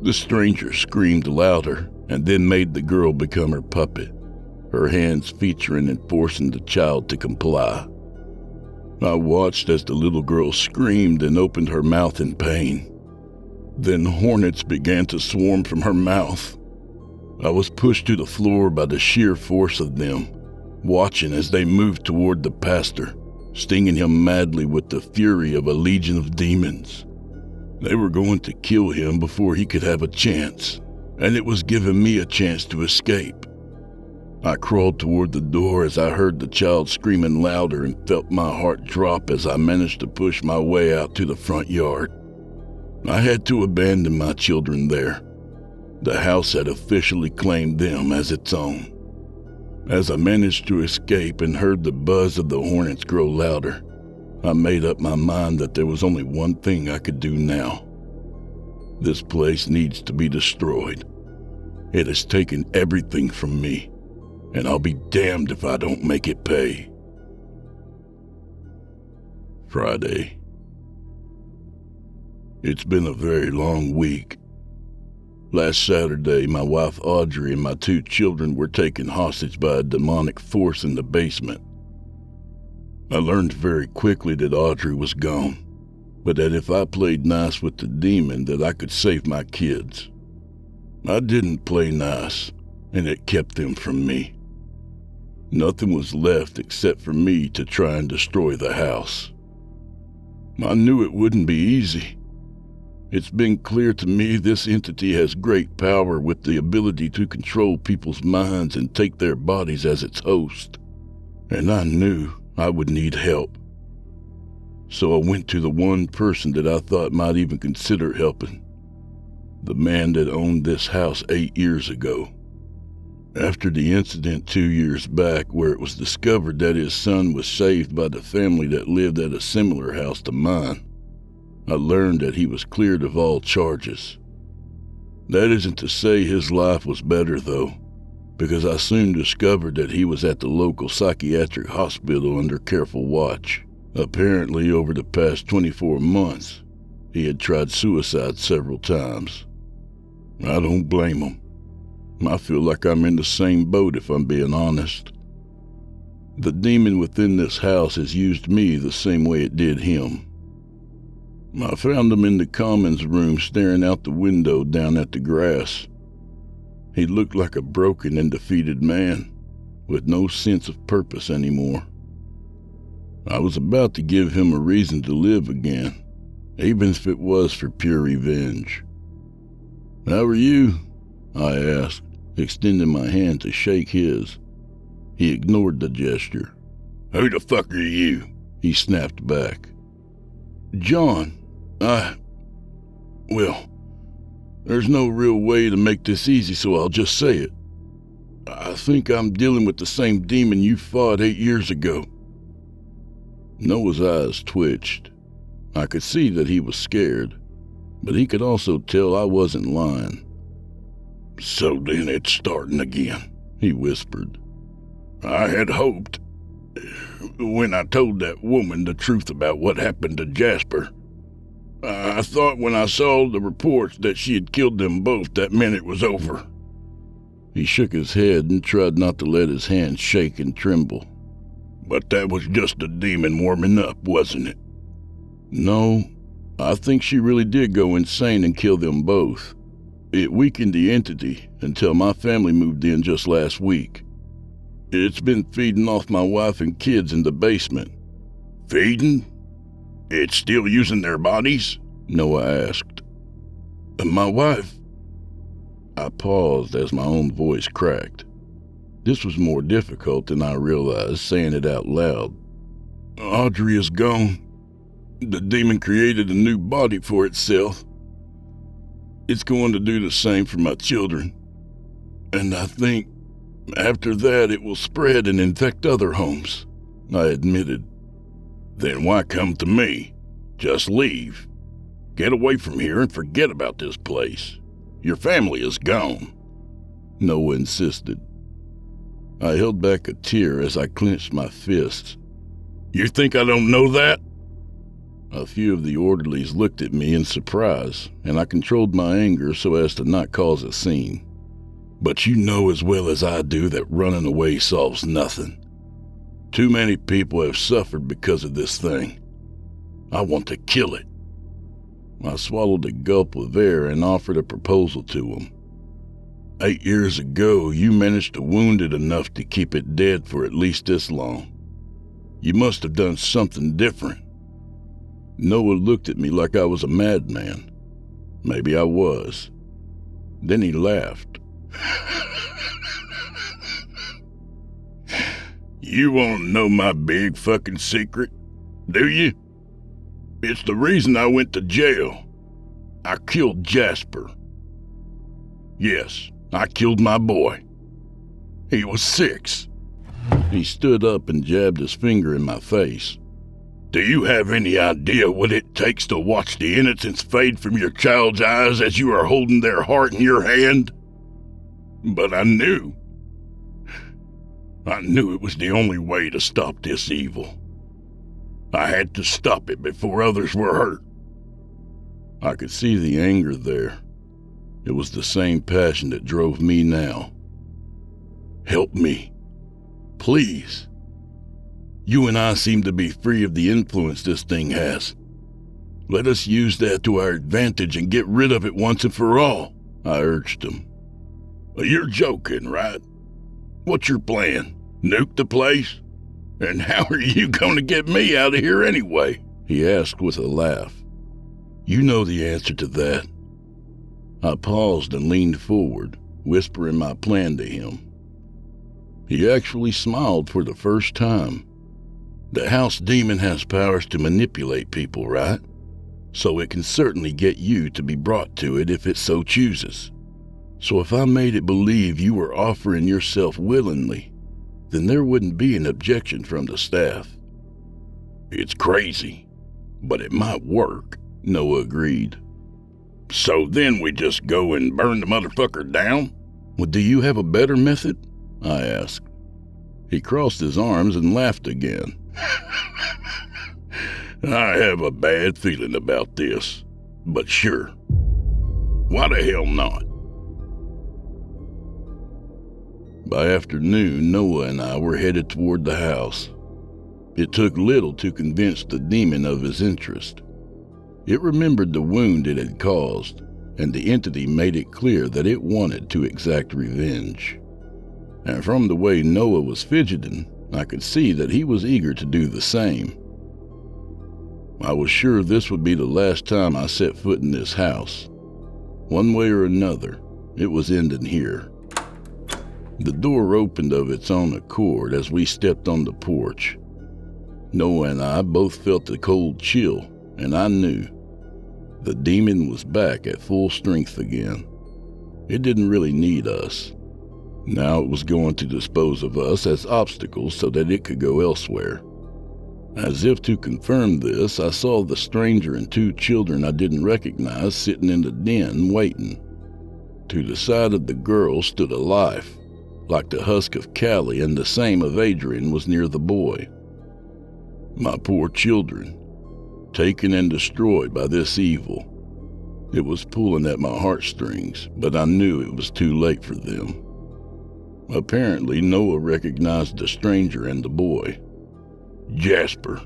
The stranger screamed louder and then made the girl become her puppet, her hands featuring and forcing the child to comply. I watched as the little girl screamed and opened her mouth in pain. Then hornets began to swarm from her mouth. I was pushed to the floor by the sheer force of them, watching as they moved toward the pastor, stinging him madly with the fury of a legion of demons. They were going to kill him before he could have a chance, and it was giving me a chance to escape. I crawled toward the door as I heard the child screaming louder and felt my heart drop as I managed to push my way out to the front yard. I had to abandon my children there. The house had officially claimed them as its own. As I managed to escape and heard the buzz of the hornets grow louder, I made up my mind that there was only one thing I could do now. This place needs to be destroyed. It has taken everything from me, and I'll be damned if I don't make it pay. Friday. It's been a very long week. Last Saturday, my wife Audrey and my 2 children were taken hostage by a demonic force in the basement. I learned very quickly that Audrey was gone, but that if I played nice with the demon, that I could save my kids. I didn't play nice, and it kept them from me. Nothing was left except for me to try and destroy the house. I knew it wouldn't be easy. It's been clear to me this entity has great power with the ability to control people's minds and take their bodies as its host. And I knew I would need help. So I went to the one person that I thought might even consider helping. The man that owned this house 8 years ago. After the incident 2 years back where it was discovered that his son was saved by the family that lived at a similar house to mine, I learned that he was cleared of all charges. That isn't to say his life was better, though, because I soon discovered that he was at the local psychiatric hospital under careful watch. Apparently, over the past 24 months, he had tried suicide several times. I don't blame him. I feel like I'm in the same boat if I'm being honest. The demon within this house has used me the same way it did him. I found him in the commons room staring out the window down at the grass. He looked like a broken and defeated man, with no sense of purpose anymore. I was about to give him a reason to live again, even if it was for pure revenge. "How are you?" I asked, extending my hand to shake his. He ignored the gesture. "Who the fuck are you?" he snapped back. "John, well, there's no real way to make this easy, so I'll just say it. I think I'm dealing with the same demon you fought 8 years ago." Noah's eyes twitched. I could see that he was scared, but he could also tell I wasn't lying. "So then it's starting again," he whispered. "I had hoped, when I told that woman the truth about what happened to Jasper, I thought when I saw the reports that she had killed them both, that meant it was over." He shook his head and tried not to let his hands shake and tremble. "But that was just a demon warming up, wasn't it?" "No, I think she really did go insane and kill them both. It weakened the entity until my family moved in just last week. It's been feeding off my wife and kids in the basement." "Feeding? It's still using their bodies?" Noah asked. "My wife..." I paused as my own voice cracked. This was more difficult than I realized saying it out loud. Audrey is gone. The demon created a new body for itself. It's going to do the same for my children. And I think after that it will spread and infect other homes, I admitted. Then why come to me? Just leave. Get away from here and forget about this place. Your family is gone. Noah insisted. I held back a tear as I clenched my fists. You think I don't know that? A few of the orderlies looked at me in surprise, and I controlled my anger so as to not cause a scene. But you know as well as I do that running away solves nothing. Too many people have suffered because of this thing. I want to kill it. I swallowed a gulp of air and offered a proposal to him. 8 years ago, you managed to wound it enough to keep it dead for at least this long. You must have done something different. Noah looked at me like I was a madman. Maybe I was. Then he laughed. You want to know my big fucking secret, do you? It's the reason I went to jail. I killed Jasper. Yes, I killed my boy. He was 6. He stood up and jabbed his finger in my face. Do you have any idea what it takes to watch the innocence fade from your child's eyes as you are holding their heart in your hand? But I knew it was the only way to stop this evil. I had to stop it before others were hurt. I could see the anger there. It was the same passion that drove me now. Help me. Please. You and I seem to be free of the influence this thing has. Let us use that to our advantage and get rid of it once and for all, I urged him. You're joking, right? What's your plan? Nuke the place? And how are you going to get me out of here anyway? He asked with a laugh. You know the answer to that. I paused and leaned forward, whispering my plan to him. He actually smiled for the first time. The house demon has powers to manipulate people, right? So it can certainly get you to be brought to it if it so chooses. So if I made it believe you were offering yourself willingly, then there wouldn't be an objection from the staff. It's crazy, but it might work, Noah agreed. So then we just go and burn the motherfucker down? Well, do you have a better method? I asked. He crossed his arms and laughed again. I have a bad feeling about this, but sure. Why the hell not? By afternoon, Noah and I were headed toward the house. It took little to convince the demon of his interest. It remembered the wound it had caused, and the entity made it clear that it wanted to exact revenge. And from the way Noah was fidgeting, I could see that he was eager to do the same. I was sure this would be the last time I set foot in this house. One way or another, it was ending here. The door opened of its own accord as we stepped on the porch. Noah and I both felt the cold chill, and I knew. The demon was back at full strength again. It didn't really need us. Now it was going to dispose of us as obstacles so that it could go elsewhere. As if to confirm this, I saw the stranger and 2 children I didn't recognize sitting in the den waiting. To the side of the girl stood a life, like the husk of Callie, and the same of Adrian was near the boy. My poor children, taken and destroyed by this evil. It was pulling at my heartstrings, but I knew it was too late for them. Apparently, Noah recognized the stranger and the boy. Jasper,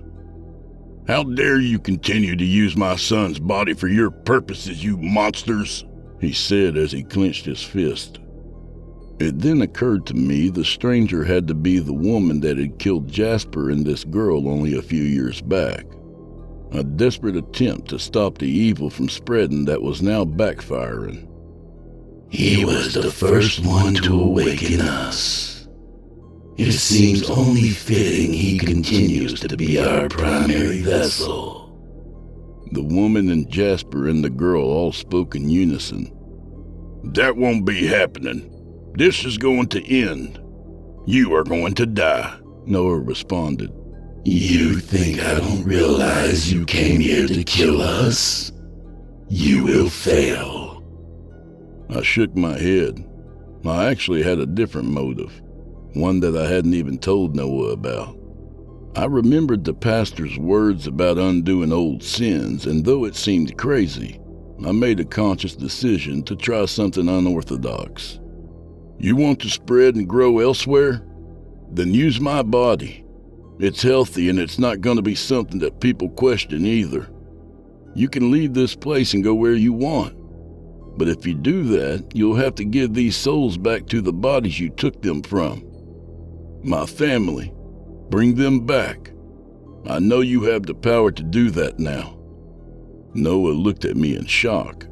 how dare you continue to use my son's body for your purposes, you monsters? He said as he clenched his fist. It then occurred to me the stranger had to be the woman that had killed Jasper and this girl only a few years back. A desperate attempt to stop the evil from spreading that was now backfiring. He was the first one to awaken us, It seems only fitting he continues to be our primary vessel." The woman and Jasper and the girl all spoke in unison. "That won't be happening. This is going to end. You are going to die," Noah responded. "You think I don't realize you came here to kill us? You will fail." I shook my head. I actually had a different motive, one that I hadn't even told Noah about. I remembered the pastor's words about undoing old sins, and though it seemed crazy, I made a conscious decision to try something unorthodox. "You want to spread and grow elsewhere? Then use my body. It's healthy and it's not going to be something that people question either. You can leave this place and go where you want. But if you do that, you'll have to give these souls back to the bodies you took them from. My family. Bring them back. I know you have the power to do that now." Noah looked at me in shock.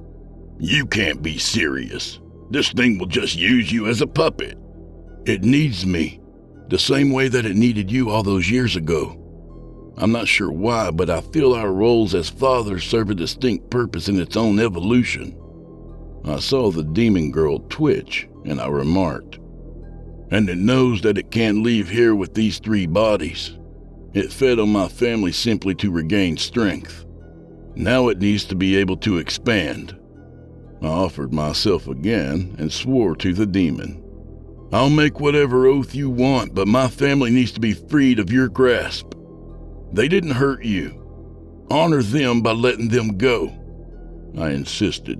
"You can't be serious. This thing will just use you as a puppet." "It needs me, the same way that it needed you all those years ago. I'm not sure why, but I feel our roles as fathers serve a distinct purpose in its own evolution." I saw the demon girl twitch, and I remarked, "And it knows that it can't leave here with these 3 bodies. It fed on my family simply to regain strength. Now it needs to be able to expand." I offered myself again and swore to the demon, "I'll make whatever oath you want, but my family needs to be freed of your grasp. They didn't hurt you. Honor them by letting them go." I insisted.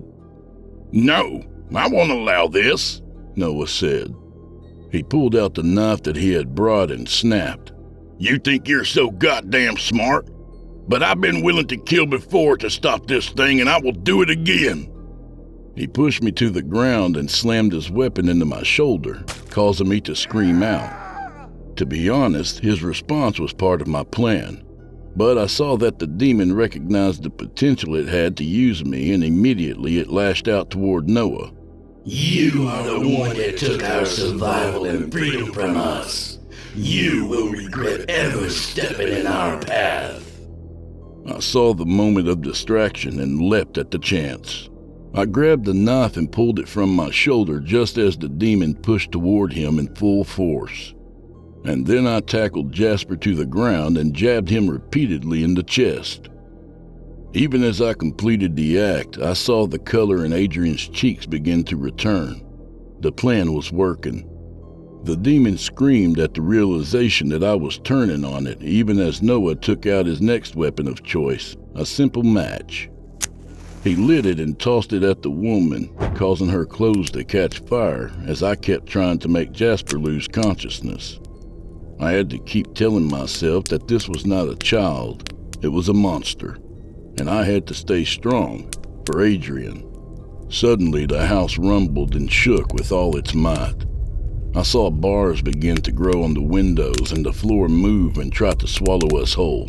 "No, I won't allow this," Noah said. He pulled out the knife that he had brought and snapped. "You think you're so goddamn smart? But I've been willing to kill before to stop this thing, and I will do it again." He pushed me to the ground and slammed his weapon into my shoulder, causing me to scream out. To be honest, his response was part of my plan, but I saw that the demon recognized the potential it had to use me, and immediately it lashed out toward Noah. "You are the one that took our survival and freedom from us. You will regret ever stepping in our path." I saw the moment of distraction and leapt at the chance. I grabbed the knife and pulled it from my shoulder just as the demon pushed toward him in full force. And then I tackled Jasper to the ground and jabbed him repeatedly in the chest. Even as I completed the act, I saw the color in Adrian's cheeks begin to return. The plan was working. The demon screamed at the realization that I was turning on it, even as Noah took out his next weapon of choice, a simple match. He lit it and tossed it at the woman, causing her clothes to catch fire as I kept trying to make Jasper lose consciousness. I had to keep telling myself that this was not a child, it was a monster, and I had to stay strong for Adrian. Suddenly, the house rumbled and shook with all its might. I saw bars begin to grow on the windows and the floor move and try to swallow us whole.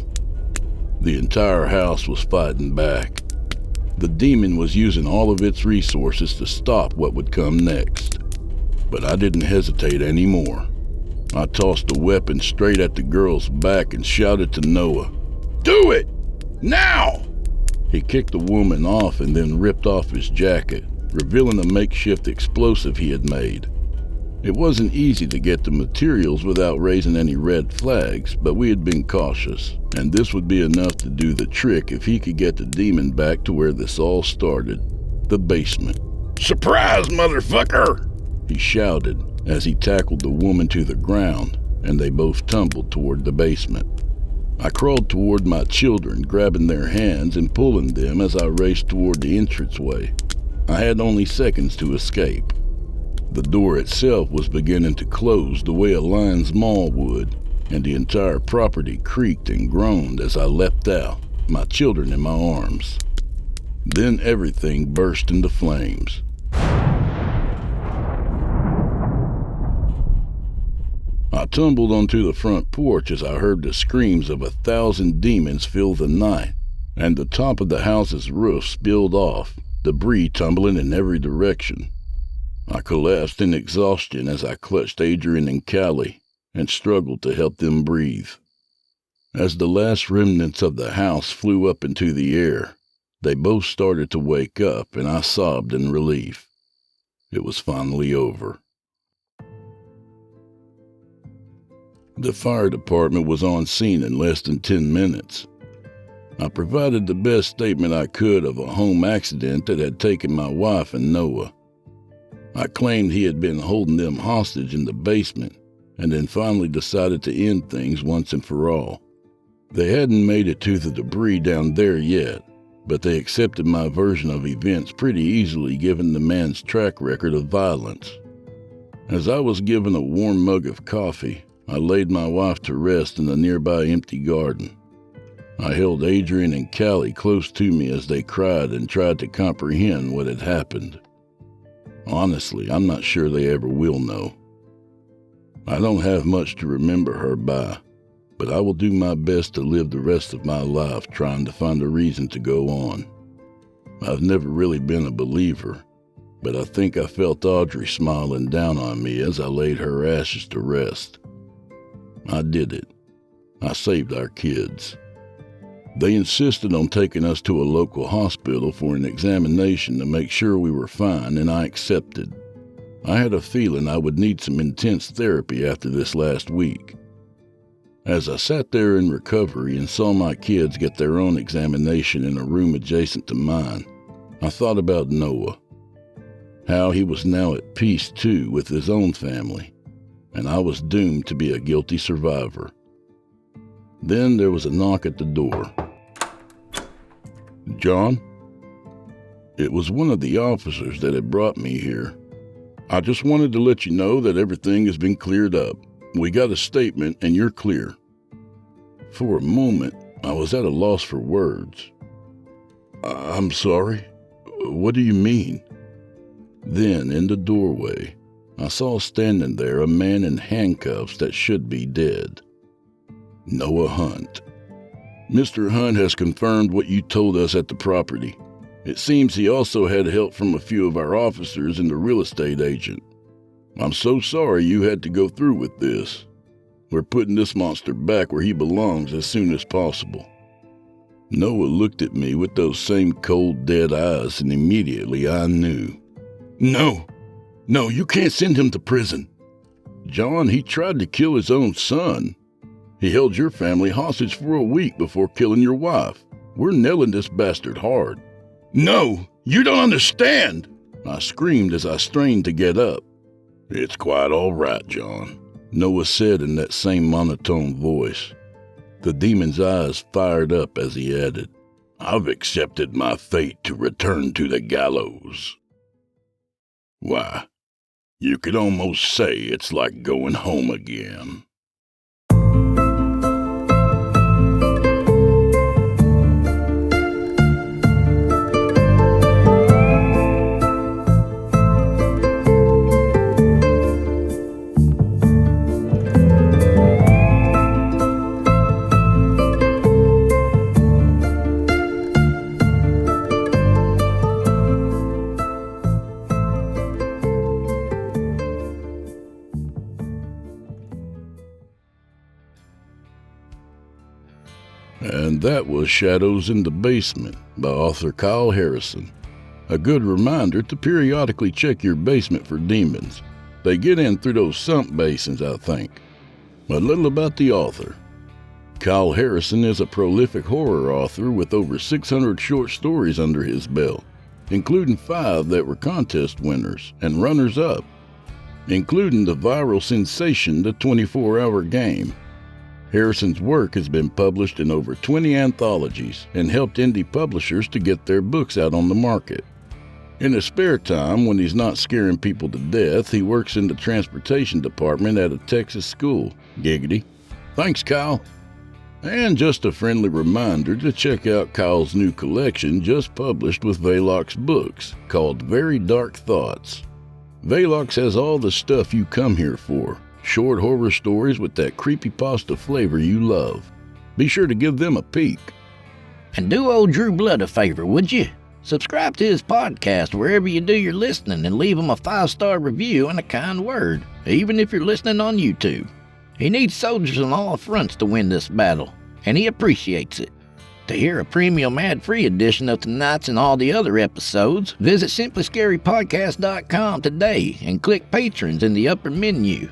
The entire house was fighting back. The demon was using all of its resources to stop what would come next. But I didn't hesitate anymore. I tossed a weapon straight at the girl's back and shouted to Noah, "Do it! Now!" He kicked the woman off and then ripped off his jacket, revealing a makeshift explosive he had made. It wasn't easy to get the materials without raising any red flags, but we had been cautious, and this would be enough to do the trick if he could get the demon back to where this all started, the basement. "Surprise, motherfucker!" he shouted as he tackled the woman to the ground, and they both tumbled toward the basement. I crawled toward my children, grabbing their hands and pulling them as I raced toward the entranceway. I had only seconds to escape. The door itself was beginning to close the way a lion's maw would, and the entire property creaked and groaned as I leapt out, my children in my arms. Then everything burst into flames. I tumbled onto the front porch as I heard the screams of 1,000 demons fill the night, and the top of the house's roof spilled off, debris tumbling in every direction. I collapsed in exhaustion as I clutched Adrian and Callie, and struggled to help them breathe. As the last remnants of the house flew up into the air, they both started to wake up, and I sobbed in relief. It was finally over. The fire department was on scene in less than 10 minutes. I provided the best statement I could of a home accident that had taken my wife and Noah. I claimed he had been holding them hostage in the basement, and then finally decided to end things once and for all. They hadn't made it to the debris down there yet, but they accepted my version of events pretty easily given the man's track record of violence. As I was given a warm mug of coffee, I laid my wife to rest in the nearby empty garden. I held Adrian and Callie close to me as they cried and tried to comprehend what had happened. Honestly, I'm not sure they ever will know. I don't have much to remember her by, but I will do my best to live the rest of my life trying to find a reason to go on. I've never really been a believer, but I think I felt Audrey smiling down on me as I laid her ashes to rest. I did it. I saved our kids. They insisted on taking us to a local hospital for an examination to make sure we were fine, and I accepted. I had a feeling I would need some intense therapy after this last week. As I sat there in recovery and saw my kids get their own examination in a room adjacent to mine, I thought about Noah. How he was now at peace too with his own family, and I was doomed to be a guilty survivor. Then there was a knock at the door. "John?" It was one of the officers that had brought me here. "I just wanted to let you know that everything has been cleared up. We got a statement and you're clear." For a moment, I was at a loss for words. "I'm sorry? What do you mean?" Then, in the doorway, I saw standing there a man in handcuffs that should be dead. Noah Hunt. "Mr. Hunt has confirmed what you told us at the property. It seems he also had help from a few of our officers and the real estate agent. I'm so sorry you had to go through with this. We're putting this monster back where he belongs as soon as possible." Noah looked at me with those same cold, dead eyes, and immediately I knew. No, you can't send him to prison." "John, he tried to kill his own son. He held your family hostage for a week before killing your wife. We're nailing this bastard hard." "No, you don't understand!" I screamed as I strained to get up. "It's quite all right, John," Noah said in that same monotone voice. The demon's eyes fired up as he added, "I've accepted my fate to return to the gallows. Why, you could almost say it's like going home again." And that was Shadows in the Basement by author Kyle Harrison. A good reminder to periodically check your basement for demons. They get in through those sump basins, I think. A little about the author. Kyle Harrison is a prolific horror author with over 600 short stories under his belt, including 5 that were contest winners and runners-up, including the viral sensation The 24-Hour Game. Harrison's work has been published in over 20 anthologies and helped indie publishers to get their books out on the market. In his spare time, when he's not scaring people to death, he works in the transportation department at a Texas school. Giggity. Thanks, Kyle. And just a friendly reminder to check out Kyle's new collection just published with Velox Books called Very Dark Thoughts. Velox has all the stuff you come here for. Short horror stories with that creepypasta flavor you love. Be sure to give them a peek. And do old Drew Blood a favor, would you? Subscribe to his podcast wherever you do your listening and leave him a 5-star review and a kind word, even if you're listening on YouTube. He needs soldiers on all fronts to win this battle, and he appreciates it. To hear a premium ad-free edition of tonight's and all the other episodes, visit simplyscarypodcast.com today and click Patrons in the upper menu.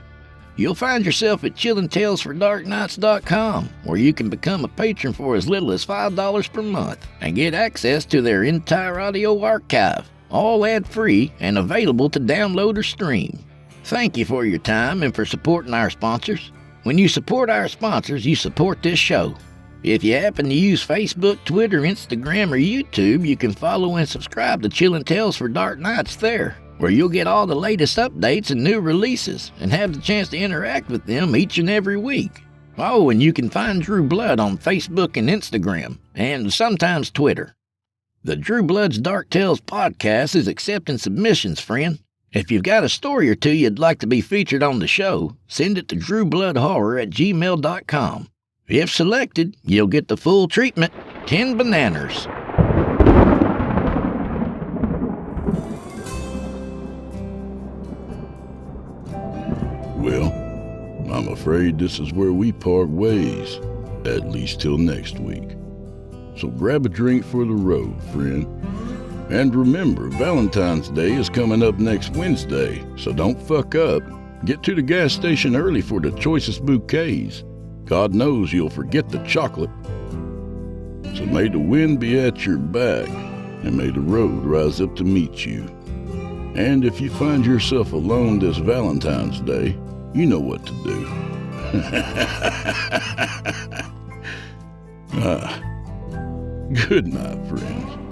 You'll find yourself at chillingtalesfordarknights.com, where you can become a patron for as little as $5 per month and get access to their entire audio archive, all ad-free and available to download or stream. Thank you for your time and for supporting our sponsors. When you support our sponsors, you support this show. If you happen to use Facebook, Twitter, Instagram, or YouTube, you can follow and subscribe to Chilling Tales for Dark Nights there, where you'll get all the latest updates and new releases and have the chance to interact with them each and every week. Oh, and you can find Drew Blood on Facebook and Instagram, and sometimes Twitter. The Drew Blood's Dark Tales podcast is accepting submissions, friend. If you've got a story or two you'd like to be featured on the show, send it to drewbloodhorror@gmail.com. If selected, you'll get the full treatment, 10 bananas. Well, I'm afraid this is where we part ways, at least till next week. So grab a drink for the road, friend. And remember, Valentine's Day is coming up next Wednesday, so don't fuck up. Get to the gas station early for the choicest bouquets. God knows you'll forget the chocolate. So may the wind be at your back, and may the road rise up to meet you. And if you find yourself alone this Valentine's Day, you know what to do. Good night, friends.